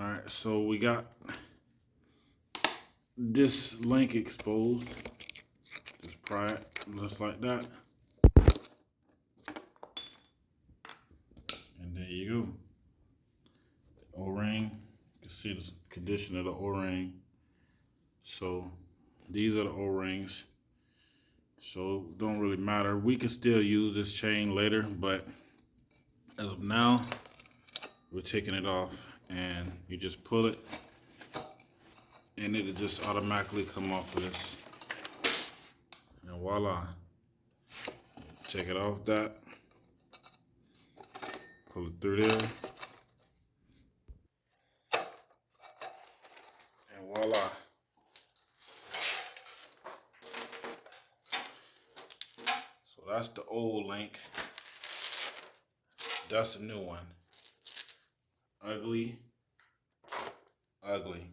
Alright, so we got this link exposed. Just pry it just like that. And there you go. The O-ring. You can see the condition of the O-ring. So these are the O-rings. So it don't really matter. We can still use this chain later, but as of now, we're taking it off, and you just pull it and it'll just automatically come off of this. And voila. Take it off that. Pull it through there. And voila. So that's the old link. That's the new one. Ugly. Ugly.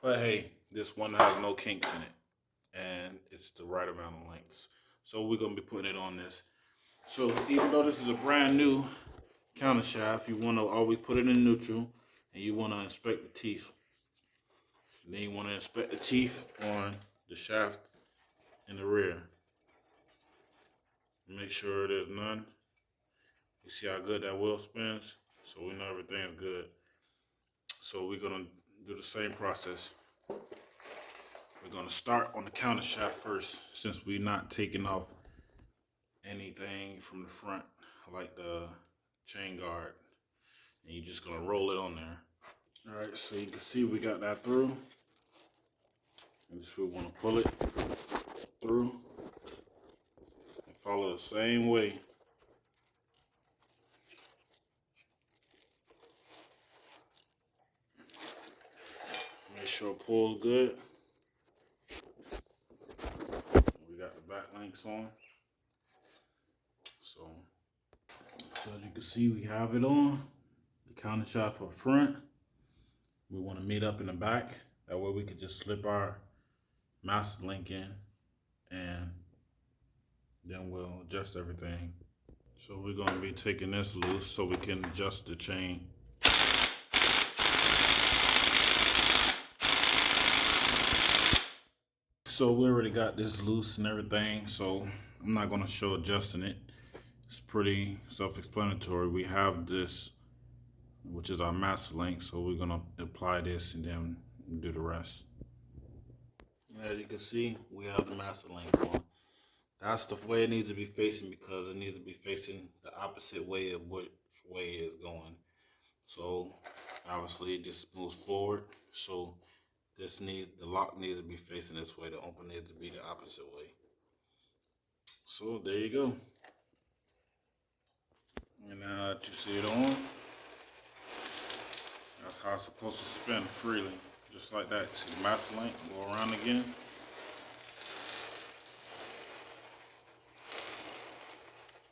But hey, this one has no kinks in it. And it's the right amount of lengths. So we're going to be putting it on this. So even though this is a brand new counter shaft, you want to always put it in neutral. And you want to inspect the teeth. And then you want to inspect the teeth on the shaft in the rear. Make sure there's none. You see how good that wheel spins? So we know everything is good. So we're going to do the same process. We're going to start on the counter shaft first, since we're not taking off anything from the front, like the chain guard. And you're just going to roll it on there. Alright, so you can see we got that through. And just we want to pull it through and follow the same way. Make sure it pulls good. We got the back links on. So as you can see, we have it on. The counter shaft for front. We want to meet up in the back. That way we can just slip our master link in, and then we'll adjust everything. So we're going to be taking this loose so we can adjust the chain. So we already got this loose and everything, so I'm not going to show adjusting it. It's pretty self-explanatory. We have this, which is our master link, so we're going to apply this and then do the rest. As you can see, we have the master link on. That's the way it needs to be facing, because it needs to be facing the opposite way of which way it's going. So obviously it just moves forward. So the lock needs to be facing this way. The open needs to be the opposite way. So there you go. And now that you see it on, that's how it's supposed to spin freely. Just like that. See the master link, go around again.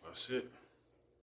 That's it.